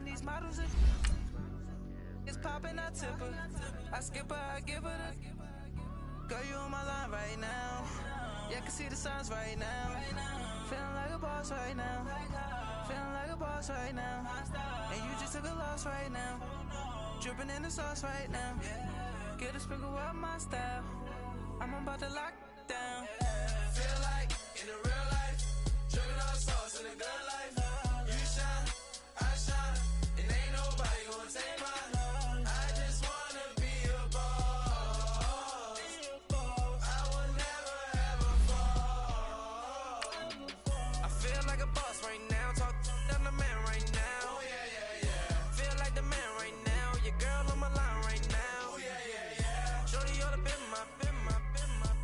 These models it's popping, I tip her. I skip her, I give her the. Girl, you on my line right now. Yeah, I can see the signs right now. Feeling like a boss right now. Feeling like a boss right now. And you just took a loss right now. Dripping in the sauce right now. Get a sprinkle up my style. I'm about to lock down. Feel like in the real life, dripping on sauce in the good life. You shine, I shine, and ain't nobody gonna take mine. I just wanna be a boss. I will never ever fall. I feel like a boss right now. Talk to the man right now. Oh yeah, yeah, yeah. Feel like the man right now. Your girl on my line right now. Oh yeah, yeah, yeah. Shorty oughta been my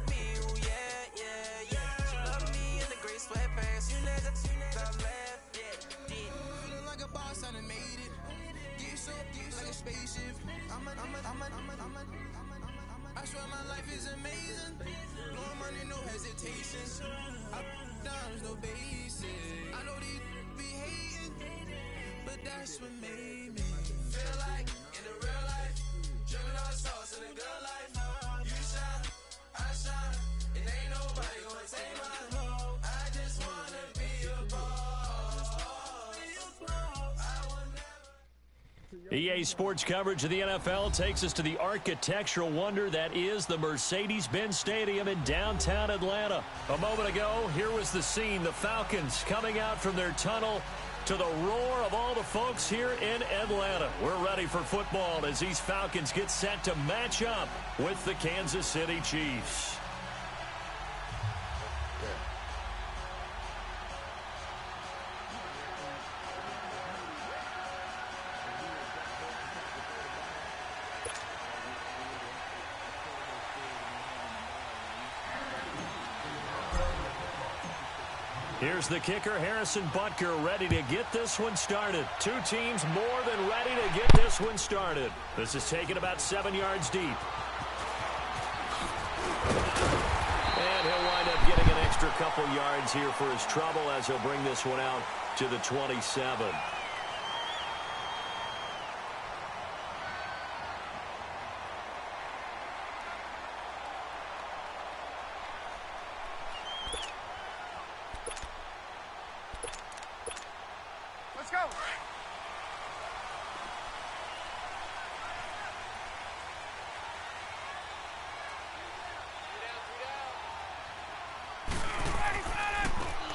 me. Oh yeah, yeah, yeah. She love me in the gray sweatpants. You never stop left. Yeah, feeling like a boss, I done made it. Get so like a spaceship. I swear my life is amazing. Blowing money, no hesitations. Up, downs, no basic. I know these be hating, but that's what made me feel like in the real life, dripping on sauce in the good life. You shine, I shine, and ain't nobody gonna take mine. I just wanna be a boss. I will never. EA Sports coverage of the NFL takes us to the architectural wonder that is the Mercedes-Benz Stadium in downtown Atlanta. A moment ago, here was the scene. The Falcons coming out from their tunnel to the roar of all the folks here in Atlanta. We're ready for football as these Falcons get set to match up with the Kansas City Chiefs. Here's the kicker, Harrison Butker, ready to get this one started. Two teams more than ready to get this one started. This is taken about 7 yards deep. And he'll wind up getting an extra couple yards here for his trouble as he'll bring this one out to the 27.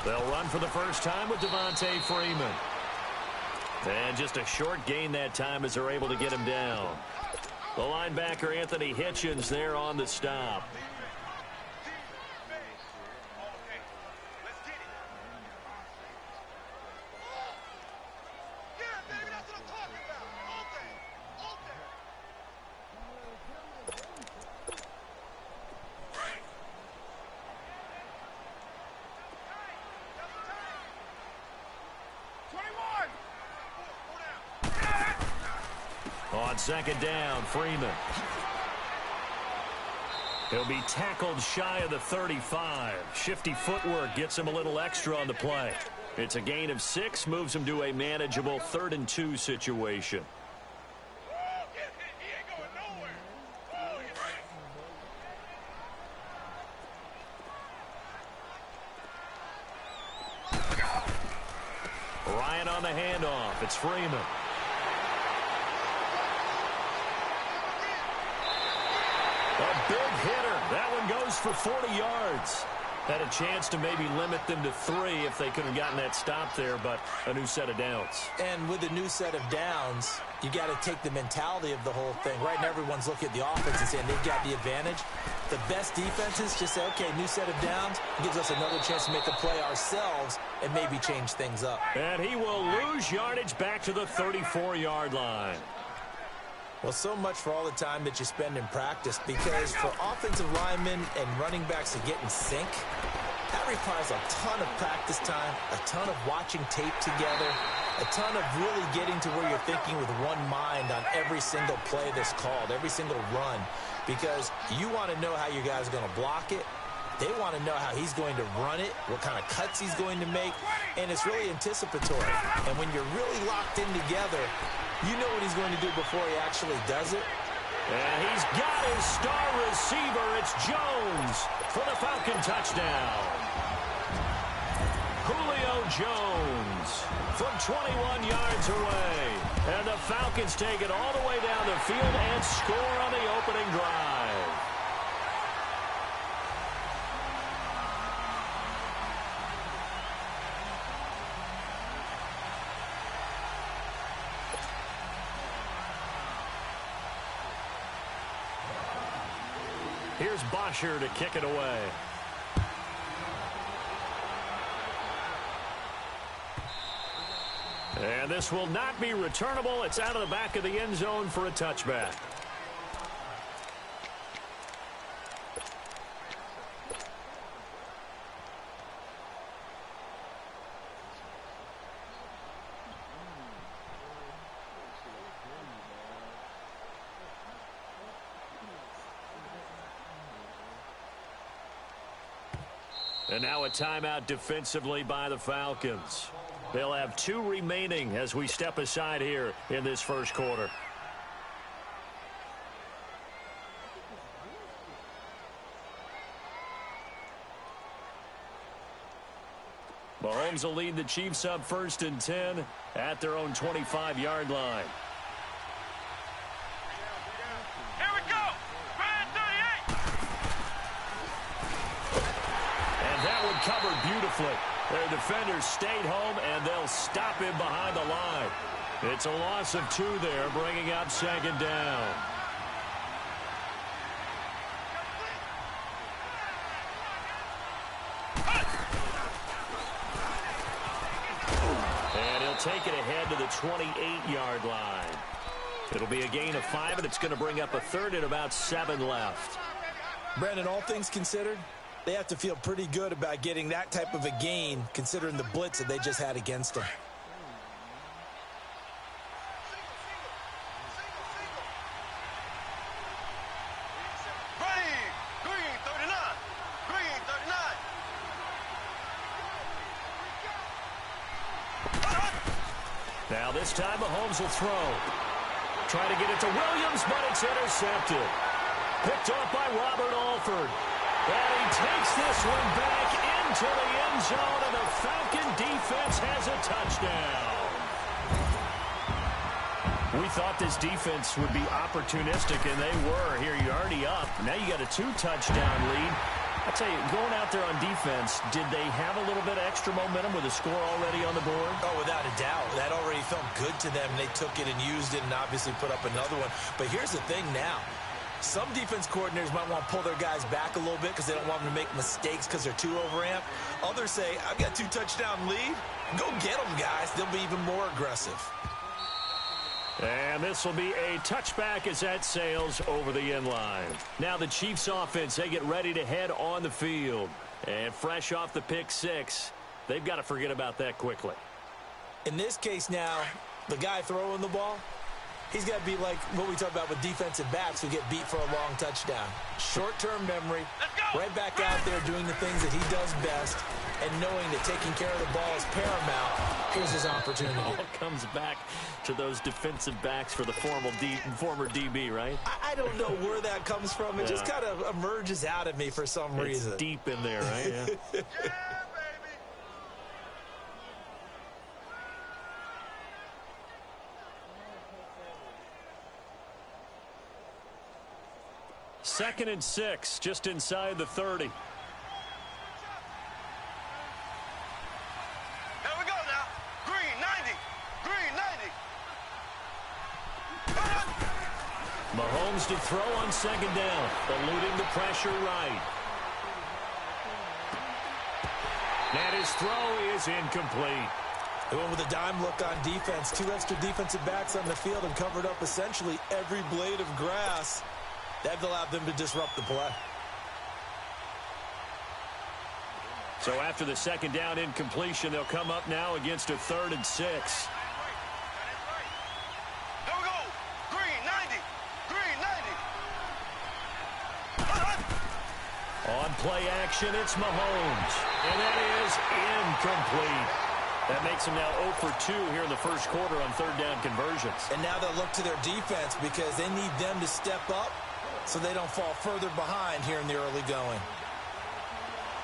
They'll run for the first time with Devontae Freeman. And just a short gain that time as they're able to get him down. The linebacker, Anthony Hitchens, there on the stop. On second down, Freeman. He'll be tackled shy of the 35. Shifty footwork gets him a little extra on the play. It's a gain of 6, moves him to a manageable 3rd and 2 situation. Ryan on the handoff. It's Freeman. A big hitter. That one goes for 40 yards. Had a chance to maybe limit them to 3 if they could have gotten that stop there, but a new set of downs. And with a new set of downs, you got to take the mentality of the whole thing. Right now, everyone's looking at the offense and saying they've got the advantage. The best defenses just say, okay, new set of downs, gives us another chance to make a play ourselves and maybe change things up. And he will lose yardage back to the 34-yard line. Well, so much for all the time that you spend in practice, because for offensive linemen and running backs to get in sync, that requires a ton of practice time, a ton of watching tape together, a ton of really getting to where you're thinking with one mind on every single play that's called, every single run, because you want to know how your guys are going to block it, They want to know how he's going to run it, what kind of cuts he's going to make, and it's really anticipatory. And when you're really locked in together, you know what he's going to do before he actually does it. And he's got his star receiver. It's Jones for the Falcon touchdown. Julio Jones from 21 yards away. And the Falcons take it all the way down the field and score on the opening drive. Here's Bosher to kick it away. And this will not be returnable. It's out of the back of the end zone for a touchback. And now a timeout defensively by the Falcons. They'll have 2 remaining as we step aside here in this first quarter. Mahomes will lead the Chiefs up 1st and 10 at their own 25-yard line. Here we go. Red 38. And that one covered beautifully. Their defenders stayed home, and they'll stop him behind the line. It's a loss of 2 there, bringing up 2nd down. And he'll take it ahead to the 28-yard line. It'll be a gain of 5, and it's going to bring up a 3rd and about 7 left. Brandon, all things considered, they have to feel pretty good about getting that type of a gain, considering the blitz that they just had against them. Green 39. Green 39. Now this time Mahomes will throw. Try to get it to Williams, but it's intercepted. Picked off by Robert Alford. And he takes this one back into the end zone, and the Falcon defense has a touchdown. We thought this defense would be opportunistic, and they were. Here, you're already up. Now you got a 2-touchdown lead. I'll tell you, going out there on defense, did they have a little bit of extra momentum with a score already on the board? Oh, without a doubt. That already felt good to them. They took it and used it and obviously put up another one. But here's the thing now. Some defense coordinators might want to pull their guys back a little bit because they don't want them to make mistakes because they're too overamped. Others say, I've got 2-touchdown lead. Go get them, guys. They'll be even more aggressive. And this will be a touchback as that sails over the end line. Now the Chiefs offense, they get ready to head on the field. And fresh off the pick 6, they've got to forget about that quickly. In this case now, the guy throwing the ball, he's got to be like what we talk about with defensive backs who get beat for a long touchdown. Short-term memory, right back out there doing the things that he does best, and knowing that taking care of the ball is paramount. Here's his opportunity. It all comes back to those defensive backs for the former DB, right? I don't know where that comes from. It just kind of emerges out of me for some reason. It's deep in there, right? Yeah. Second and 6, just inside the 30. Here we go now. Green 90. Green 90. Mahomes to throw on 2nd down, eluding the pressure right. And his throw is incomplete. They went with a dime look on defense. 2 extra defensive backs on the field and covered up essentially every blade of grass. That allowed them to disrupt the play. So after the 2nd down incompletion, they'll come up now against a 3rd and 6. Here we go. Green 90. Green 90. On play action. It's Mahomes. And that is incomplete. That makes them now 0 for 2 here in the first quarter on third down conversions. And now they'll look to their defense because they need them to step up so they don't fall further behind here in the early going.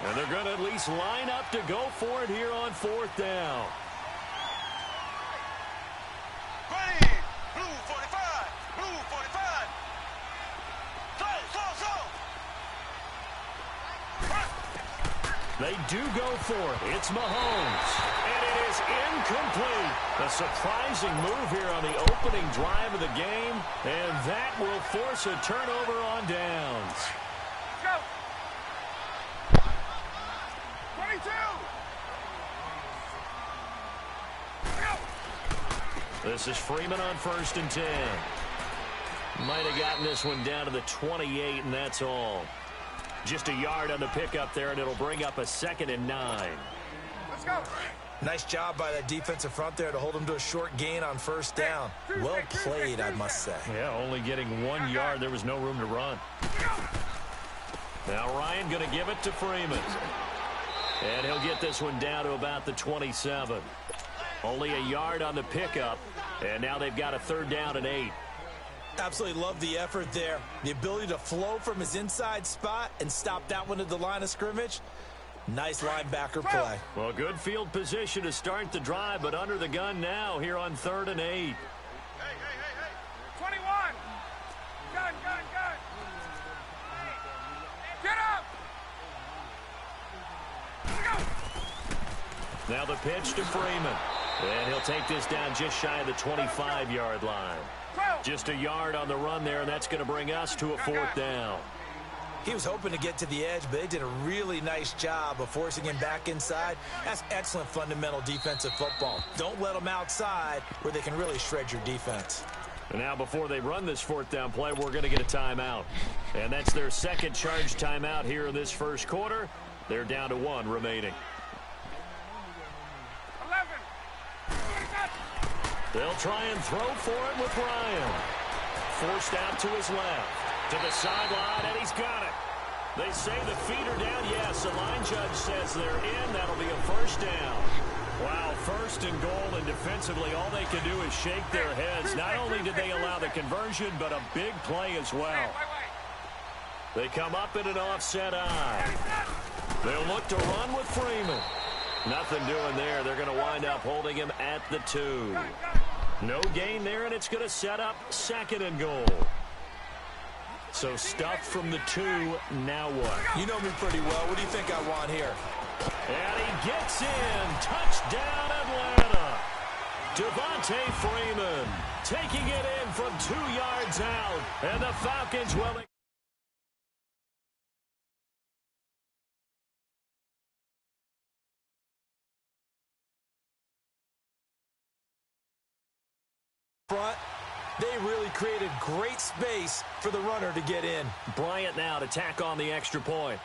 And they're going to at least line up to go for it here on fourth down. Ready, blue 45, blue 45. Slow. They do go for it. It's Mahomes. And it is incomplete. A surprising move here on the opening drive of the game. And that will force a turnover on downs. Go. 22. Go. This is Freeman on 1st and 10. Might have gotten this one down to the 28, and that's all. Just a yard on the pickup there, and it'll bring up a 2nd and 9. Let's go. Nice job by that defensive front there to hold them to a short gain on first down. Well played, I must say. Yeah, only getting 1 yard. There was no room to run. Now Ryan going to give it to Freeman. And he'll get this one down to about the 27. Only a yard on the pickup, and now they've got a 3rd down and 8. Absolutely love the effort there. The ability to flow from his inside spot and stop that one at the line of scrimmage. Nice linebacker play. Well, good field position to start the drive, but under the gun now here on 3rd and 8. Hey. 21. Gun. Get up. Go. Now the pitch to Freeman. And he'll take this down just shy of the 25-yard line. Just a yard on the run there, and that's going to bring us to a 4th down. He was hoping to get to the edge, but they did a really nice job of forcing him back inside. That's excellent fundamental defensive football. Don't let them outside where they can really shred your defense. And now before they run this 4th down play, we're going to get a timeout. And that's their second charge timeout here in this first quarter. They're down to 1 remaining. 11. They'll try and throw for it with Ryan. Forced out to his left. To the sideline, and he's got it. They say the feet are down. Yes, the line judge says they're in. That'll be a 1st down. Wow, 1st and goal, and defensively, all they can do is shake their heads. Not only did they allow the conversion, but a big play as well. They come up in an offset eye. They'll look to run with Freeman. Nothing doing there. They're going to wind up holding him at the 2. No gain there, and it's going to set up 2nd and goal. So stuff from the 2, now what? You know me pretty well. What do you think I want here? And he gets in. Touchdown, Atlanta. Devontae Freeman taking it in from 2 yards out. And the Falcons will... front, they really created great space for the runner to get in. Bryant now to tack on the extra point.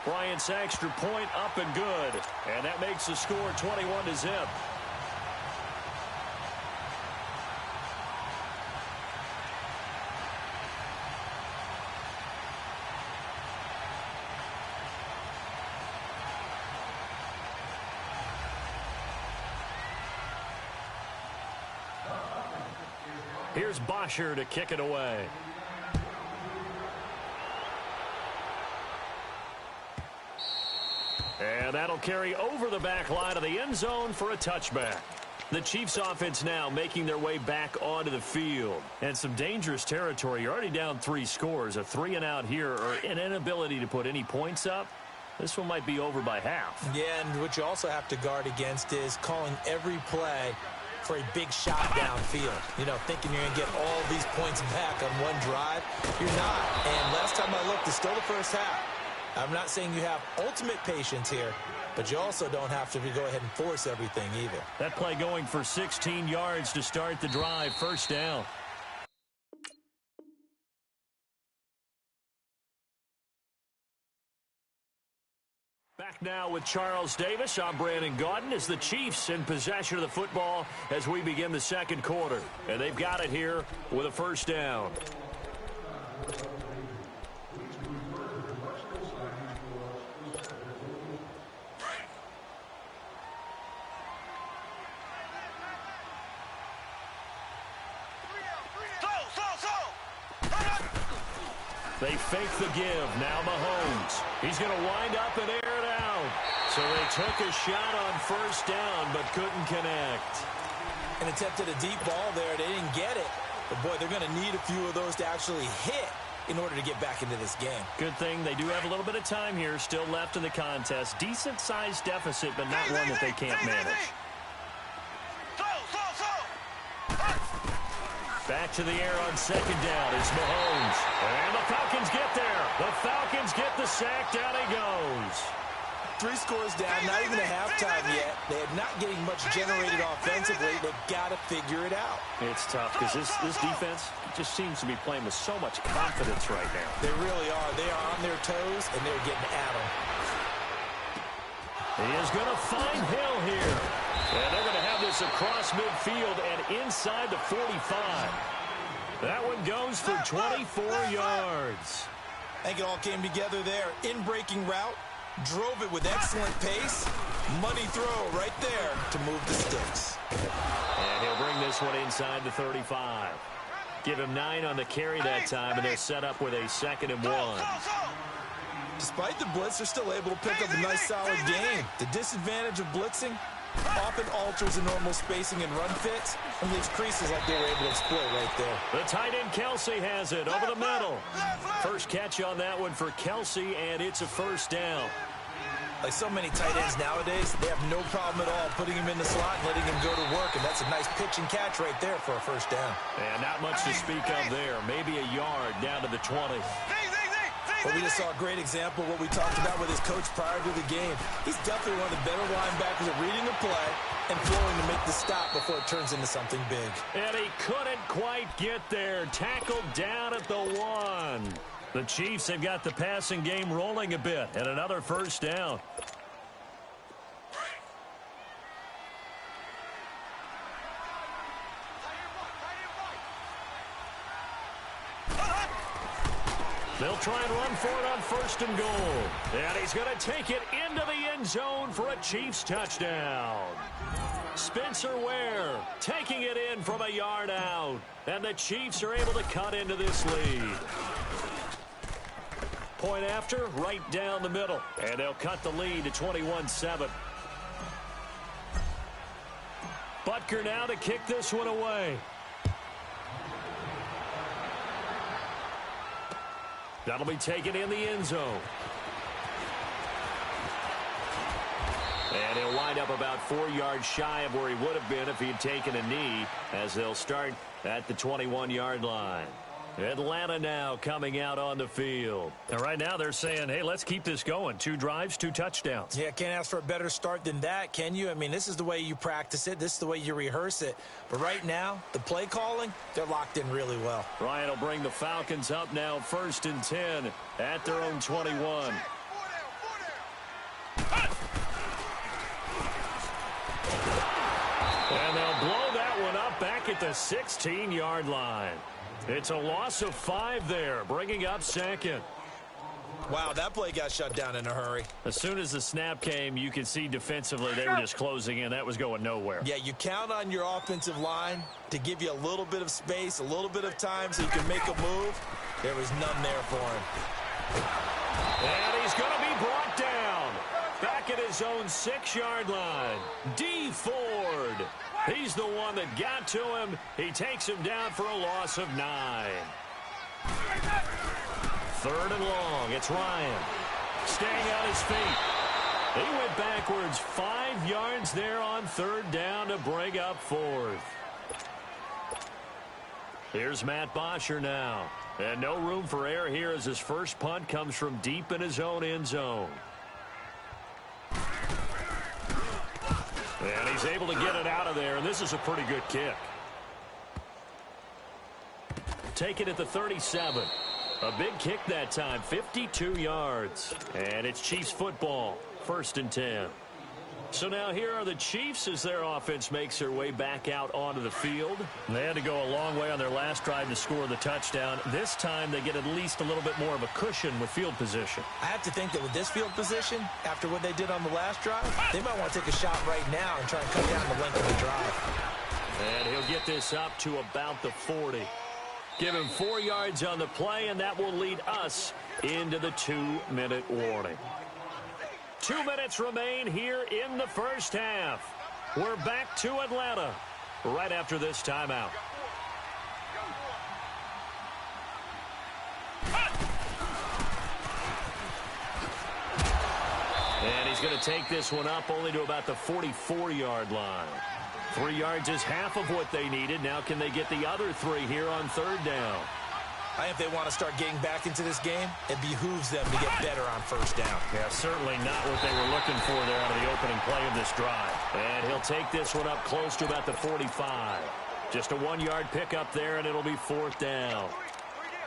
Bryant's extra point up and good. And that makes the score 21-0. Here's Bosher to kick it away. And that'll carry over the back line of the end zone for a touchback. The Chiefs offense now making their way back onto the field. And some dangerous territory. You're already down 3 scores. A 3-and-out here, or an inability to put any points up. This one might be over by half. Yeah, and what you also have to guard against is calling every play for a big shot downfield. You know, thinking you're going to get all these points back on one drive. You're not. And last time I looked, it's still the first half. I'm not saying you have ultimate patience here, but you also don't have to go ahead and force everything either. That play going for 16 yards to start the drive. 1st down. Back now with Charles Davis. I'm Brandon Gaudin as the Chiefs in possession of the football as we begin the second quarter. And they've got it here with a first down. They fake the give. Now Mahomes. He's going to wind up and air it out. So they took a shot on first down but couldn't connect. And attempted a deep ball there. They didn't get it. But, boy, they're going to need a few of those to actually hit in order to get back into this game. Good thing they do have a little bit of time here still left in the contest. Decent-sized deficit, but not one that they can't manage. Back to the air on second down is Mahomes. And the Falcons get there. The Falcons get the sack. Down he goes. 3 scores down, not even a halftime yet. They're not getting much generated offensively. They've got to figure it out. It's tough because this defense just seems to be playing with so much confidence right now. They really are. They are on their toes, and they're getting at them. He is going to find Hill here. And they're going to have this across midfield and inside the 45. That one goes for 24 yards. I think it all came together there. In-breaking route, drove it with excellent pace. Money throw right there to move the sticks. And he'll bring this one inside the 35. Give him 9 on the carry that time, and they're set up with a 2nd and 1. Despite the blitz, they're still able to pick up a nice solid game. The disadvantage of blitzing often alters the normal spacing and run fits and leaves creases like they were able to exploit right there. The tight end Kelsey has it over the middle. First catch on that one for Kelsey, and it's a first down. Like so many tight ends nowadays, they have no problem at all putting him in the slot and letting him go to work, and that's a nice pitch and catch right there for a first down. And not much to speak of there. Maybe a yard down to the 20. But we just saw a great example of what we talked about with his coach prior to the game. He's definitely one of the better linebackers at reading the play and flowing to make the stop before it turns into something big. And he couldn't quite get there. Tackled down at the 1. The Chiefs have got the passing game rolling a bit, and another first down. They'll try and run for it on 1st and goal. And he's going to take it into the end zone for a Chiefs touchdown. Spencer Ware taking it in from a yard out. And the Chiefs are able to cut into this lead. Point after, right down the middle. And they'll cut the lead to 21-7. Butker now to kick this one away. That'll be taken in the end zone. And he'll wind up about 4 yards shy of where he would have been if he had taken a knee, as they'll start at the 21-yard line. Atlanta now coming out on the field. And right now they're saying, hey, let's keep this going. 2 drives, 2 touchdowns. Yeah, can't ask for a better start than that, can you? I mean, this is the way you practice it. This is the way you rehearse it. But right now, the play calling, they're locked in really well. Ryan will bring the Falcons up now 1st and 10 at their own 21. And they'll blow that one up back at the 16-yard line. It's a loss of 5 there, bringing up 2nd. Wow, that play got shut down in a hurry. As soon as the snap came, you could see defensively they were just closing in. That was going nowhere. Yeah, you count on your offensive line to give you a little bit of space, a little bit of time so you can make a move. There was none there for him. And he's going to be brought down back at his own 6-yard line. D. Ford. He's the one that got to him. He takes him down for a loss of 9. 3rd and long. It's Ryan. Staying on his feet. He went backwards 5 yards there on 3rd down to bring up 4th. Here's Matt Bosher now. And no room for error here as his first punt comes from deep in his own end zone. And he's able to get it out of there, and this is a pretty good kick. Take it at the 37. A big kick that time, 52 yards. And it's Chiefs football. 1st and 10. So now here are the Chiefs as their offense makes their way back out onto the field. They had to go a long way on their last drive to score the touchdown. This time they get at least a little bit more of a cushion with field position. I have to think that with this field position, after what they did on the last drive, they might want to take a shot right now and try and cut down the length of the drive. And he'll get this up to about the 40. Give him 4 yards on the play, and that will lead us into the 2-minute warning. 2 minutes remain here in the first half. We're back to Atlanta right after this timeout. And he's going to take this one up only to about the 44-yard line. 3 yards is half of what they needed. Now can they get the other 3 here on 3rd down? I think if they want to start getting back into this game, it behooves them to get better on 1st down. Yeah, certainly not what they were looking for there out of the opening play of this drive. And he'll take this one up close to about the 45. Just a 1-yard pickup there, and it'll be 4th down.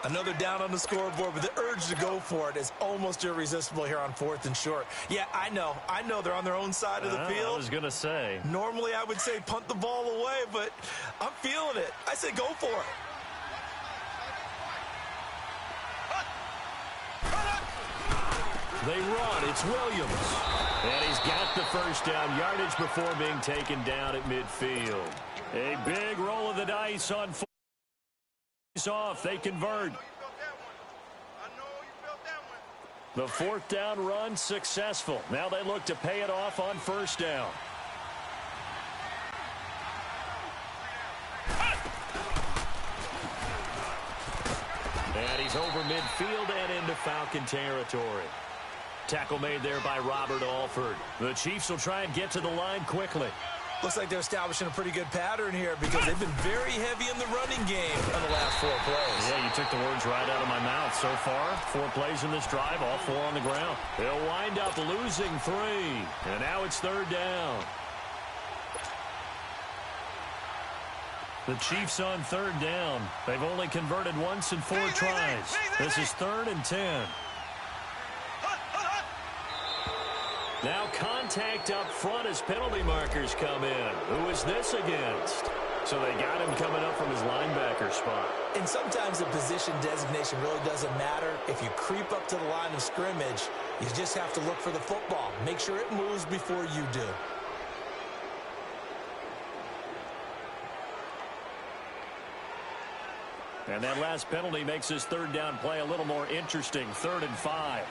Another down on the scoreboard, but the urge to go for it is almost irresistible here on 4th and short. Yeah, I know they're on their own side of the field. I was going to say. Normally I would say punt the ball away, but I'm feeling it. I say go for it. They run. It's Williams. And he's got the 1st down yardage before being taken down at midfield. A big roll of the dice on 4th off. They convert. The 4th down run successful. Now they look to pay it off on 1st down. And he's over midfield and into Falcon territory. Tackle made there by Robert Alford. The Chiefs will try and get to the line quickly. Looks like they're establishing a pretty good pattern here because they've been very heavy in the running game on the last 4 plays. Yeah, you took the words right out of my mouth. So far, 4 plays in this drive, all 4 on the ground. They'll wind up losing 3. And now it's 3rd down. The Chiefs on 3rd down. They've only converted once in 4 tries. This is 3rd and 10. Now contact up front as penalty markers come in. Who is this against? So they got him coming up from his linebacker spot. And sometimes the position designation really doesn't matter. If you creep up to the line of scrimmage, you just have to look for the football. Make sure it moves before you do. And that last penalty makes this 3rd down play a little more interesting. 3rd and 5.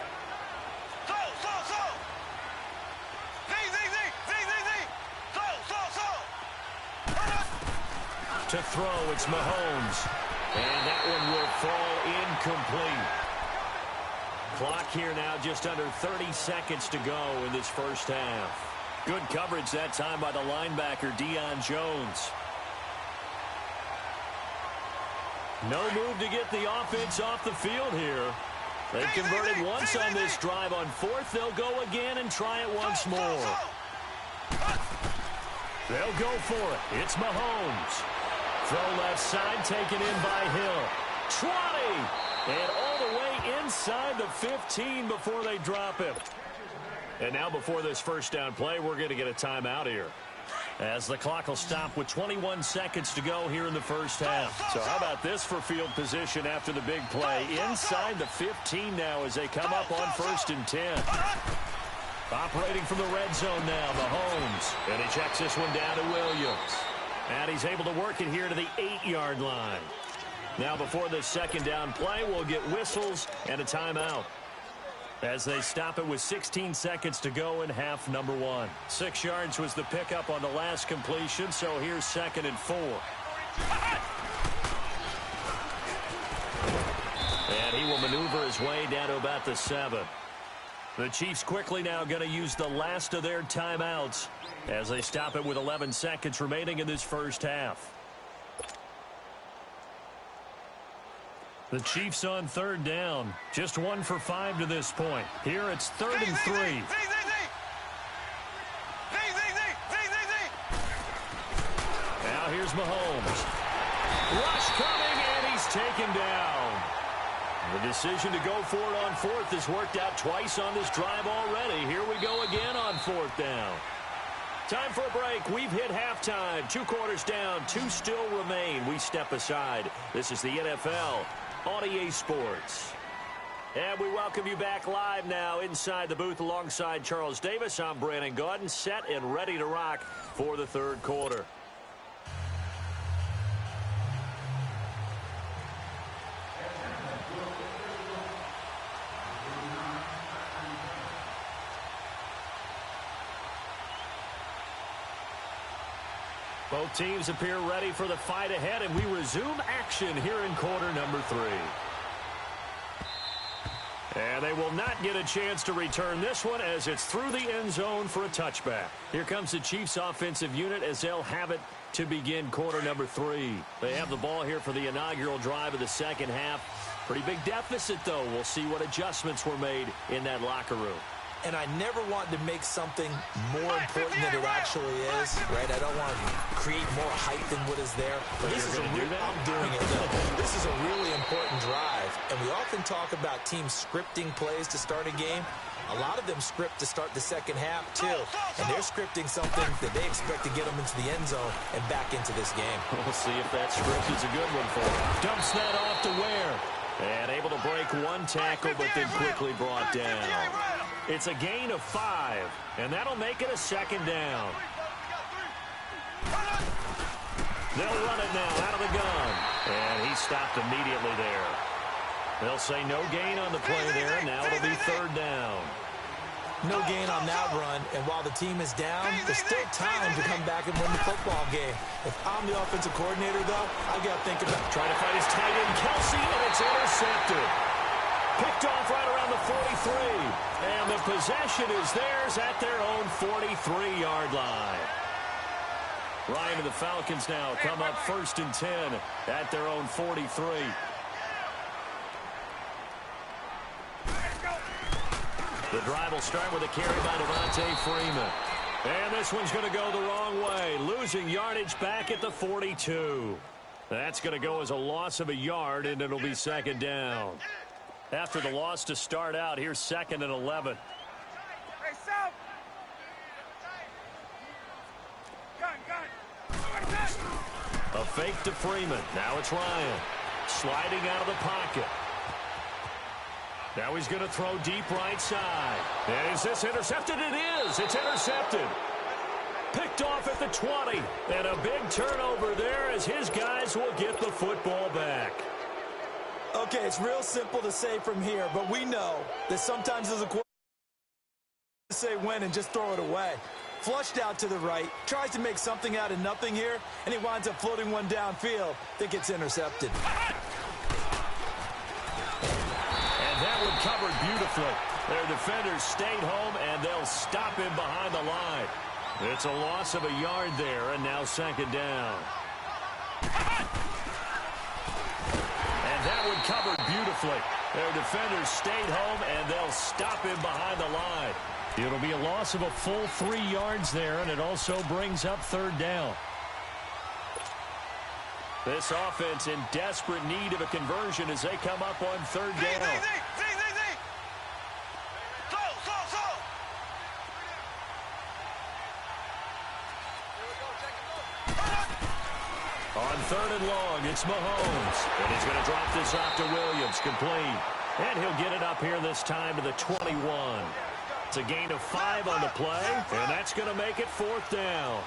To throw, it's Mahomes. And that one will fall incomplete. Clock here now just under 30 seconds to go in this first half. Good coverage that time by the linebacker, Deion Jones. No move to get the offense off the field here. They've converted once on this drive. On 4th, they'll go again and try it once more. They'll go for it. It's Mahomes. Throw left side, taken in by Hill. 20! And all the way inside the 15 before they drop him. And now before this first down play, we're going to get a timeout here, as the clock will stop with 21 seconds to go here in the first half. So how about this for field position after the big play? Inside the 15 now as they come up on 1st and 10. Operating from the red zone now, Mahomes. And he checks this one down to Williams. And he's able to work it here to the 8-yard line. Now before this second down play, we'll get whistles and a timeout, as they stop it with 16 seconds to go in half number 1. 6 yards was the pickup on the last completion, so here's 2nd and 4. And he will maneuver his way down to about the 7. The Chiefs quickly now going to use the last of their timeouts as they stop it with 11 seconds remaining in this first half. The Chiefs on 3rd down. Just 1 for 5 to this point. Here it's 3rd and 3. Now here's Mahomes. Rush coming, and he's taken down. The decision to go for it on fourth has worked out twice on this drive already. Here we go again on fourth down. Time for a break. We've hit halftime. 2 quarters down. 2 still remain. We step aside. This is the NFL on EA Sports. And we welcome you back live now inside the booth alongside Charles Davis. I'm Brandon Gaudin, set and ready to rock for the third quarter. Both teams appear ready for the fight ahead, and we resume action here in quarter number 3. And they will not get a chance to return this one as it's through the end zone for a touchback. Here comes the Chiefs offensive unit as they'll have it to begin quarter number 3. They have the ball here for the inaugural drive of the second half. Pretty big deficit, though. We'll see what adjustments were made in that locker room. And I never want to make something more important than it actually is, right? I don't want to create more hype than what is there. But this is I'm doing it, though. This is a really important drive. And we often talk about teams scripting plays to start a game. A lot of them script to start the second half, too. And they're scripting something that they expect to get them into the end zone and back into this game. We'll see if that script is a good one for them. Dumps that off to Ware. And able to break one tackle, but then quickly brought down. It's a gain of 5, and that'll make it a second down. They'll run it now out of the gun, and he stopped immediately there. They'll say no gain on the play there, and now it'll be third down. No gain on that run, and while the team is down, there's still time to come back and win the football game. If I'm the offensive coordinator, though, I've got to think about trying to find his tight end, Kelsey, and it's intercepted. Picked off right around the 43, and the possession is theirs at their own 43-yard line. Ryan and the Falcons now come up 1st and 10 at their own 43. The drive will start with a carry by Devontae Freeman. And this one's going to go the wrong way, losing yardage back at the 42. That's going to go as a loss of a yard, and it'll be second down. After the loss to start out, here's 2nd and 11. A fake to Freeman. Now it's Ryan. Sliding out of the pocket. Now he's going to throw deep right side. And is this intercepted? It is. It's intercepted. Picked off at the 20. And a big turnover there as his guys will get the football back. Okay, it's real simple to say from here, but we know that sometimes as a quarterback, say when and just throw it away. Flushed out to the right, tries to make something out of nothing here, and he winds up floating one downfield that gets intercepted. And that one covered beautifully. Their defenders stayed home, and they'll stop him behind the line. It's a loss of a yard there, and now second down. That one covered beautifully. Their defenders stayed home, and they'll stop him behind the line. It'll be a loss of a full 3 yards there, and it also brings up third down. This offense in desperate need of a conversion as they come up on third down. On 3rd and long, it's Mahomes. And he's going to drop this off to Williams, complete. And he'll get it up here this time to the 21. It's a gain of 5 on the play, and that's going to make it 4th down.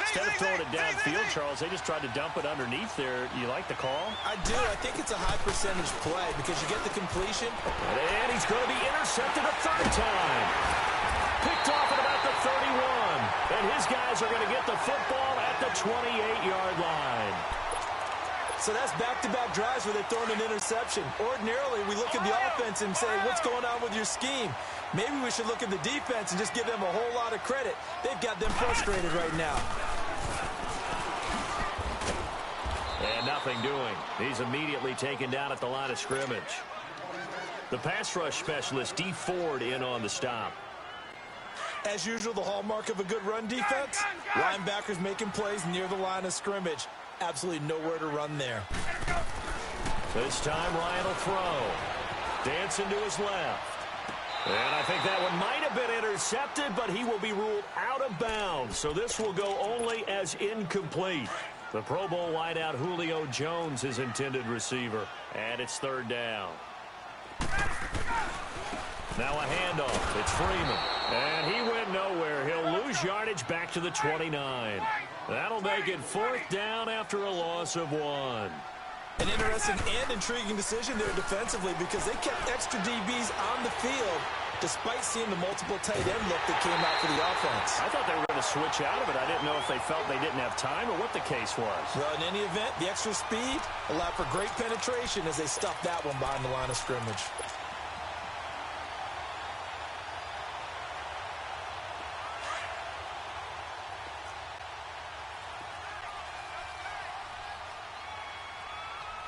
Instead of throwing it downfield, Charles, they just tried to dump it underneath there. You like the call? I do. I think it's a high-percentage play because you get the completion. And he's going to be intercepted a 3rd time. Picked off at about the 31. And his guys are going to get the football at the 28-yard line. So that's back-to-back drives where they're throwing an interception. Ordinarily, we look at the offense and say, what's going on with your scheme? Maybe we should look at the defense and just give them a whole lot of credit. They've got them frustrated right now. And nothing doing. He's immediately taken down at the line of scrimmage. The pass rush specialist, D. Ford, in on the stop. As usual, the hallmark of a good run defense, linebackers making plays near the line of scrimmage. Absolutely nowhere to run there. This time, Ryan will throw. Dancing to his left. And I think that one might have been intercepted, but he will be ruled out of bounds. So this will go only as incomplete. The Pro Bowl wideout Julio Jones, his intended receiver. And it's third down. Now a handoff. It's Freeman. And he went nowhere. He'll lose yardage back to the 29. That'll make it fourth down after a loss of 1. An interesting and intriguing decision there defensively because they kept extra DBs on the field despite seeing the multiple tight end look that came out for the offense. I thought they were going to switch out of it. I didn't know if they felt they didn't have time or what the case was. Well, in any event, the extra speed allowed for great penetration as they stuffed that one behind the line of scrimmage.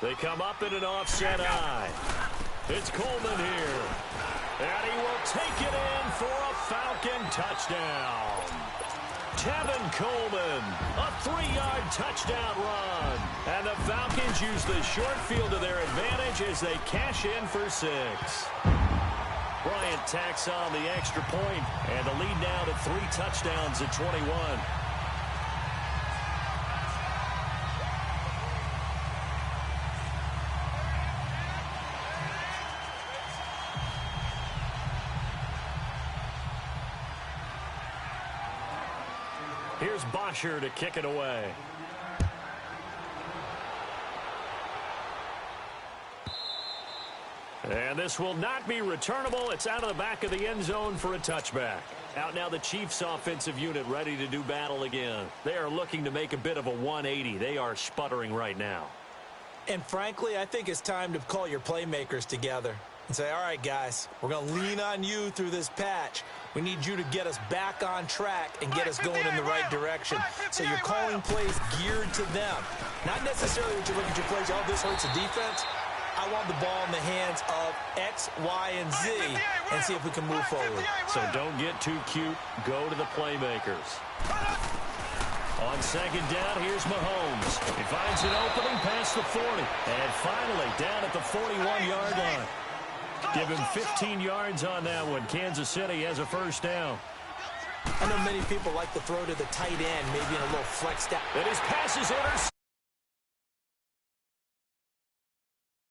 They come up in an offset eye. It's Coleman here. And he will take it in for a Falcon touchdown. Tevin Coleman, a 3-yard touchdown run. And the Falcons use the short field to their advantage as they cash in for 6. Bryant tacks on the extra point, and the lead now to 3 touchdowns at 21. Here's Bosher to kick it away. And this will not be returnable. It's out of the back of the end zone for a touchback. Out now the Chiefs offensive unit ready to do battle again. They are looking to make a bit of a 180. They are sputtering right now. And frankly, I think it's time to call your playmakers together and say, all right, guys, we're going to lean on you through this patch. We need you to get us back on track and get us going in the right direction. So you're calling plays geared to them. Not necessarily when you look at your plays, oh, this hurts the defense. I want the ball in the hands of X, Y, and Z and see if we can move forward. So don't get too cute. Go to the playmakers. On second down, here's Mahomes. He finds an opening past the 40. And finally, down at the 41-yard line. Give him 15 yards on that one. Kansas City has a first down. I know many people like to throw to the tight end, maybe in a little flexed out. And his pass is intercepted.